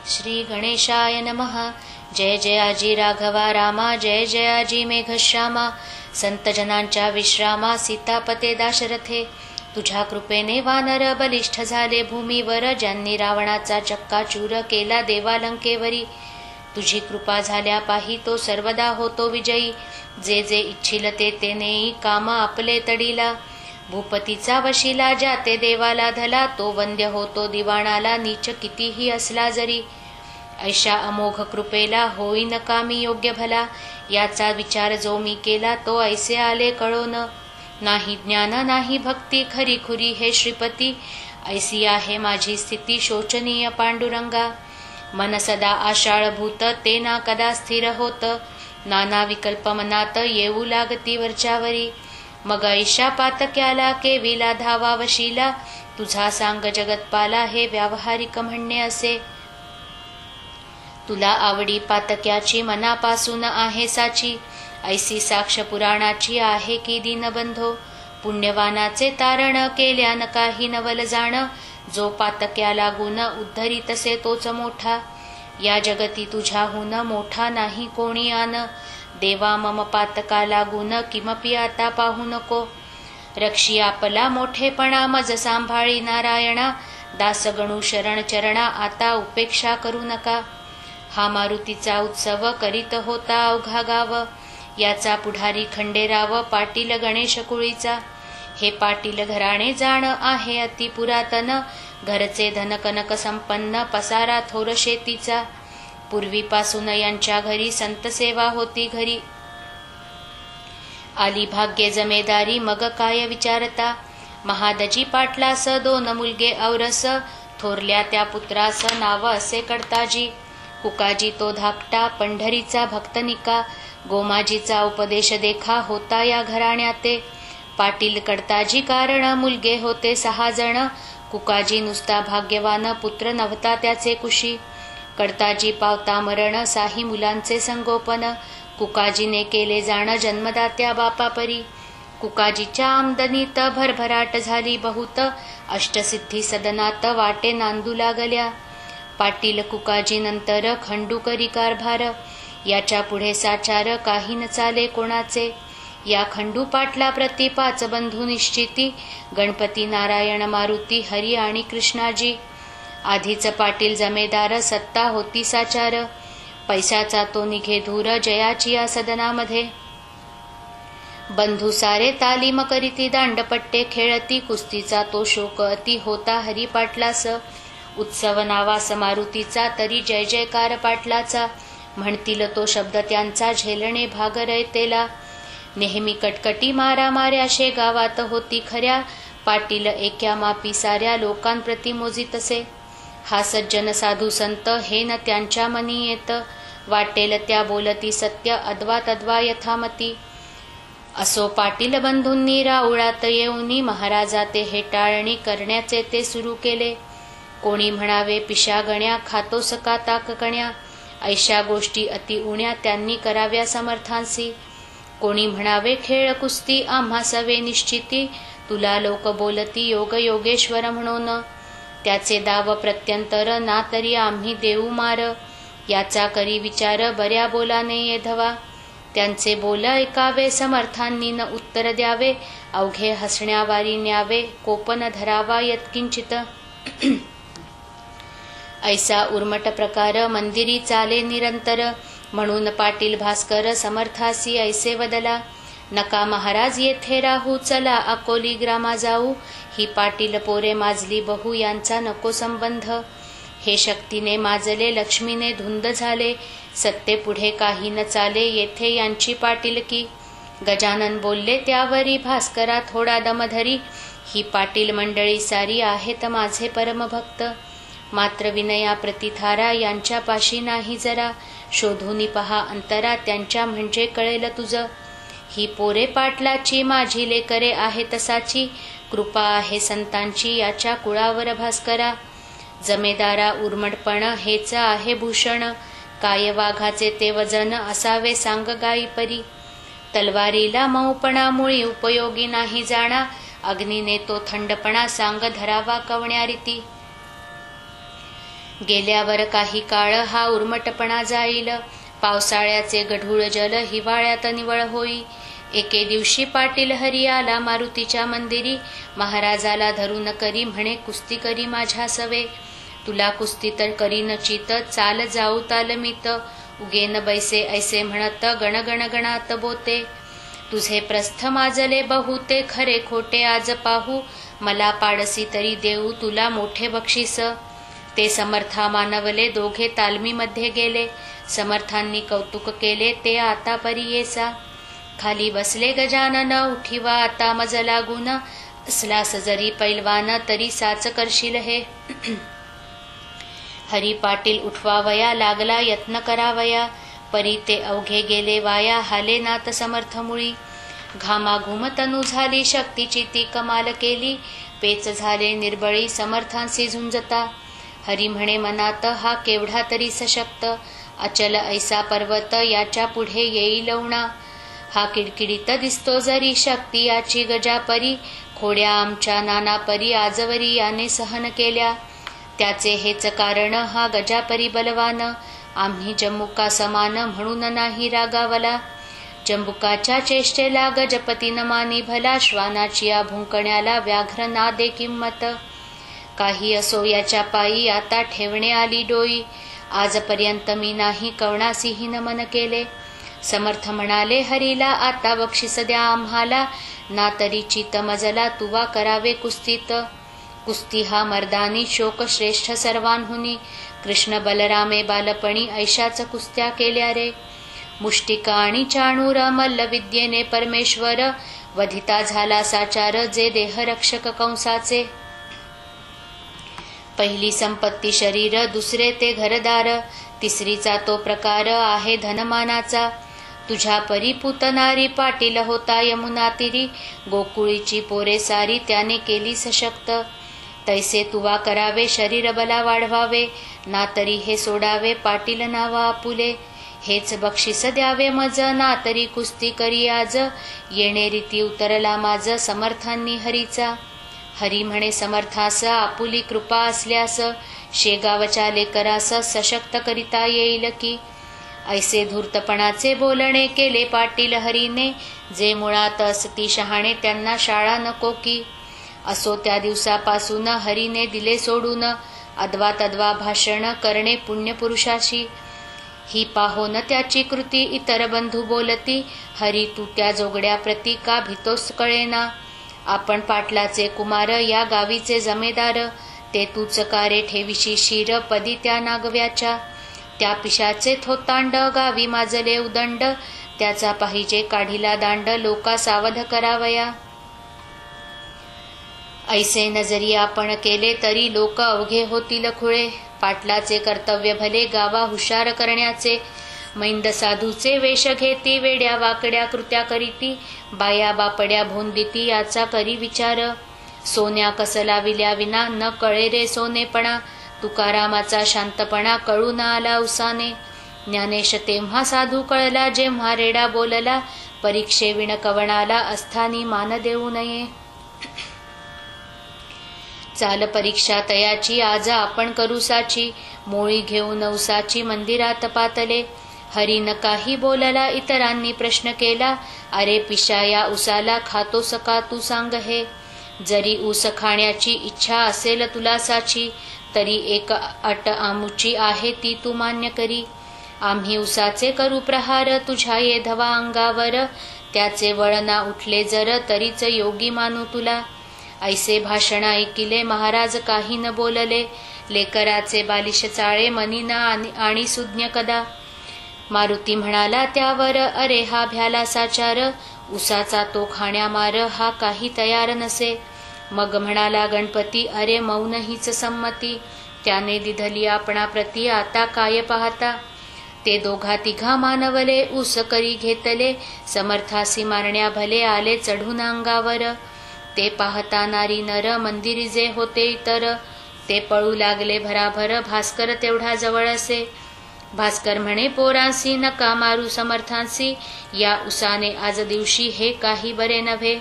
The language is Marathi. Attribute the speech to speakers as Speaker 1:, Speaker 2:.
Speaker 1: श्री गणेशाय नमः। जय जयाजी राघवा रामा, जय जयाजी मेघश्यामा, संत जनांच्या विश्रामा, सीतापते दाशरथे। तुझ्या कृपेने वानर बलिष्ठ झाले भूमीवर, ज्यांनी रावणाचा चक्काचूर केला देवालंकेवरी। तुझी कृपा झाल्या पाही तो सर्वदा होतो विजयी, जे जे इच्छिल ते नेई काम आपले तडीला। भूपतीचा वशिला ज्याते देवाला धला, तो वंद्य होतो दिवाणाला नीच कितीही असला जरी। ऐशा अमोघ कृपेला होईन कामी योग्य भला, याचा विचार जो मी केला तो ऐसे आले कळोन। नाही ज्ञान नाही भक्ती खरी खुरी हे श्रीपती, ऐसी आहे माझी स्थिती शोचनीय पांडुरंगा। मन सदा आशाळभूत ते ना कदा स्थिर होत, नाना विकल्प मनात येऊ लागती वरच्यावरी। मग ऐशा पातक्याला केविला धावा वशिला, तुझा सांग जगतपाला हे व्यावहारिक म्हणणे असे। तुला आवडी पातक्याची मनापासून आहे साची, ऐसी साक्ष पुराणाची आहे की दीनबंधो। पुण्यवानाचे तारण केल्यान काही नवल जाण, जो पातक्या लागून उद्धरी तसे तोच मोठा। या जगती तुझ्याहून मोठा नाही कोणी आन, देवा मम पातका लागून किमपि आता पाहू नको। रक्षी आपला मोठेपणा मज सांभाळी नारायणा, दासगणू शरण चरणा आता उपेक्षा करू नका। हा मारुतीचा उत्सव करीत होता अवघा गाव, याचा पुढारी खंडेराव पाटील गणेश कुळीचा। हे पाटील घराणे जाण आहे अति पुरातन, घरचे धनकनक संपन्न पसारा थोर शेतीचा। पूर्वीपासून यांच्या घरी संत सेवा होती घरी, आली भाग्ये जमेदारी मग काय विचारता। महादजी पाटलास दोन मुलगे औरस, थोरल्या त्या पुत्रास नाव असे कडताजी। कुकाजी तो धाकटा पंढरीचा भक्तनिका, गोमाजीचा उपदेश देखा होता या घराण्याते। पाटील कडताजी कारण मुलगे होते 6 जण, कुकाजी नुसता भाग्यवान पुत्र नव्हता त्याचे कुशी। कडताजी पावता मरण साही मुलांचे संगोपन, कुकाजीने केले जाण जन्मदात्या बापापरी। कुकाजीच्या आमदनीत भरभराट झाली बहुत, अष्टसिद्धी सदनात वाटे नांदू लागल्या। पाटील कुकाजी नंतर खंडूकरी कारभार, याच्या पुढे साचार काही न चाले कोणाचे। या खंडू पाटला प्रति 5 बंधू निश्चिती, गणपती नारायण मारुती हरी आणि कृष्णाजी। आधीच पाटील जमेदार सत्ता होती साचार, पैशाचा तो निघे धूर जयाची या सदनामध्ये। बंधू सारे तालीम करीती दांडपट्टे खेळती, कुस्तीचा तो शोक अति होता हरी पाटलास। उत्सव नावास मारुतीचा तरी जय जयकार पाटलाचा, म्हणतील तो शब्द त्यांचा झेलणे भाग रयतेला। नेहमी कटकटी मारामाऱ्याशे गावात होती खऱ्या, पाटील एक्या मापी साऱ्या लोकांप्रती मोजितसे। हा सज्जन साधू संत हे न त्यांच्या मनी येत, वाटेल त्या बोलती सत्य अद्वा तद्वा यथामती। असो पाटील बंधूंनी राऊळात येऊनी, महाराजा ते हेटाळणी करण्याचे ते सुरू केले। कोणी म्हणावे पिशागण्या खातो सका ताककण्या, ऐशा गोष्टी अति उण्या त्यांनी कराव्या समर्थांसी। कोणी म्हणावे खेळ कुस्ती आम्हा सवे निश्चिती, तुला लोक बोलती योग योगेश्वर म्हणून। त्याचे दाव प्रत्यंतर ना तरी आम्ही देऊ मार, याचा करी विचार बऱ्या बोलाने येधवा। त्यांचे बोल ऐकावे समर्थांनी न उत्तर द्यावे, अवघे हसण्यावारी न्यावे कोपन धरावा यत्किंचित। ऐसा उर्मट प्रकार मंदिरी चाले निरंतर, म्हणून पाटील भास्कर समर्थासी ऐसे वदला। नका महाराज येथे राहू, चला अकोली ग्रामा जाऊ, ही पाटील पोरे माजली बहु यांचा नको संबंध। हे शक्तीने माजले लक्ष्मीने धुंद झाले, सत्ते पुढे काही न चाले येथे यांची पाटीलकी। गजानन बोलले त्यावरी भास्करा थोडा दमधरी, ही पाटील मंडळी सारी आहेत माझे परमभक्त। मात्र विनया प्रतिथारा यांच्या पाशी नाही जरा, शोधूनी पहा अंतरा त्यांच्या म्हणजे कळेल तुझं। ही पोरे पाटलाची माझी लेकरे आहे तसाची, कृपा आहे संतांची याच्या कुळावर भास्करा। जमेदारा उर्मटपण हेच आहे भूषण, काय वाघाचे ते वजन असावे सांग गाई परी। तलवारीला मऊपणा मुळी उपयोगी नाही जाणा, अग्नीने तो थंडपणा सांग धरावा कवण्या रीती। गेल्यावर काही काळ हा उर्मटपणा जाईल. पावसाळ्याचे गढूळ जल हिवाळ्यात निवळ होई. एके दिवशी पाटील हरी आला मारुतीच्या मंदिरी. महाराजाला धरून करी म्हणे कुस्ती करी माझ्या सवे. तुला कुस्ती तर करीन चित, चाल जाऊ तालमीत. उगेन बैसे ऐसे म्हणत गणगण गणात बोते. तुझे प्रस्थ माजले बहुते, खरे खोटे आज पाहू. मला पाडसी तरी देऊ तुला मोठे बक्षीस. ते समर्था मानवले दोघे तालमीमध्ये गेले. समर्थांनी कौतुक केले ते आता परी येसा. खाली बसले गजानन उठीवा आता मज लागून. असलास जरी पैलवान तरी साच करशील हे. हरी पाटील उठवावया लागला यत्न करावया. परी ते अवघे गेले वाया, हाले नात समर्थ मुळी. घामाघूम तनू झाली शक्तीची ती कमाल केली. पेच झाले निर्बळी समर्थांशी झुंजता. हरी म्हणे मनात हा केवढा तरी सशक्त. अचल ऐसा पर्वत याच्या पुढे येईल उणा. हा किडकिडीत दिसतो जरी शक्ती याची गजापरी. खोड्या आमच्या नाना परी आजवरी याने सहन केल्या. त्याचे हेच कारण हा गजापरी बलवान. आम्ही जम्बुका समान म्हणून नाही रागावला. जम्बुकाच्या चेष्टेला गजपती न मानी भला. श्वानाची या भुंकण्याला व्याघ्र ना दे किंमत. काही असो याच्या पायी आता ठेवणे आली डोई. आजपर्यंत मी नाही कवणासीही नमन केले. समर्थ म्हणाले हरीला आता बक्षीस द्या आम्हाला. ना तरी चित मजला तुवा करावे कुस्तीत. कुस्ती हा मर्दानी शोक श्रेष्ठ सर्वांहुनी. कृष्ण बलरामे बालपणी ऐशाच कुस्त्या केल्या रे. मुष्टिका आणि चाणूर मल्लविद्येने परमेश्वर. वधिता झाला साचार जे देहरक्षक कंसाचे. पहिली संपत्ती शरीर, दुसरे ते घरदार. तिसरीचा तो प्रकार आहे धनमानाचा. तुझ्या परी पुतनारी पाटील होता यमुना तीरी. गोकुळीची पोरे सारी त्याने केली सशक्त. तैसे तुवा करावे शरीर बला वाढवावे. ना तरी हे सोडावे पाटील नावा आपुले. हेच बक्षीस द्यावे मज, ना तरी कुस्ती करी आज. येणे रीती उतरला माझ समर्थांनी हरीचा. हरी म्हणे समर्थास आपुली कृपा असल्यास. शेगावच्या लेकरास सशक्त करिता येईल की. ऐसे धूर्तपणाचे बोलणे केले पाटील हरीने. जे मुळात असती शहाणे त्यांना शाळा नको की. असो त्या दिवसापासून हरीने दिले सोडून. अद्वा तद्वा भाषण करणे पुण्यपुरुषाशी. ही पाहोन त्याची कृती इतर बंधू बोलती. हरी तू त्या जोगड्या प्रती का भीतोस कळेना. आपण पाटलाचे कुमार या गावीचे जमेदार. ते तूच कारे ठेविशी शिर पदी त्या नागव्याच्या. त्या पिशाचे थोतांड गावी माजले उदंड. त्याचा पाहिजे काढिला दांड लोका सावध करावया. ऐसे नजरी आपण केले तरी लोक अवघे होतील खुळे. पाटलाचे कर्तव्य भले गावा हुशार करण्याचे. मैंद साधूचे वेश घेती, वेड्या वाकड्या कृत्या करीती. बाया बापड्या भोंदिती याचा करी विचार. सोन्या कसला विल्या विना न कळे रे सोनेपणा. तुकारामाचा शांतपणा कळून आला उसाने. ज्ञानेश तेव्हा साधू कळला जेव्हा रेडा बोलला. परीक्षेविण कवणाला अस्थानी मान देऊ नये. चाल परीक्षा तयाची आज आपण करू साची. मोळी घेऊन उसाची मंदिरात पातले. हरीन काही बोलला इतरांनी प्रश्न केला. अरे पिशा या उसाला खातोस का तू सांग हे. जरी ऊस खाण्याची इच्छा असेल तुला साची. तरी एक अट आमुची आहे ती तू मान्य करी. आम्ही उसाचे करू प्रहार तुझ्या ये धवा अंगावर. त्याचे वळना उठले जर तरीच योगी मानू तुला. ऐसे भाषण ऐकिले महाराज काही न बोलले. लेकराचे बालिश चाळे मनी आणि सुज्ञ कदा. मारुती म्हणाला त्यावर अरे हा भ्याला साचार. उसाचा तो खाण्यामार हा काही तयार नसे. मग म्हणाला गणपती अरे मौन हीच संमती. त्याने दिधली आपणा प्रती आता काय पाहता. ते दोघा तिघा मानवले ऊस करी घेतले. समर्थासी मारण्या भले आले चढून अंगावर. ते पाहता नारी नर मंदिरी जे होते इतर. ते पळू लागले भराभर भास्कर तेवढा जवळ असे. भास्कर म्हणे पोरांसी नका मारू समर्थांसी. या उसाने आज दिवशी हे काही बरे नव्हे.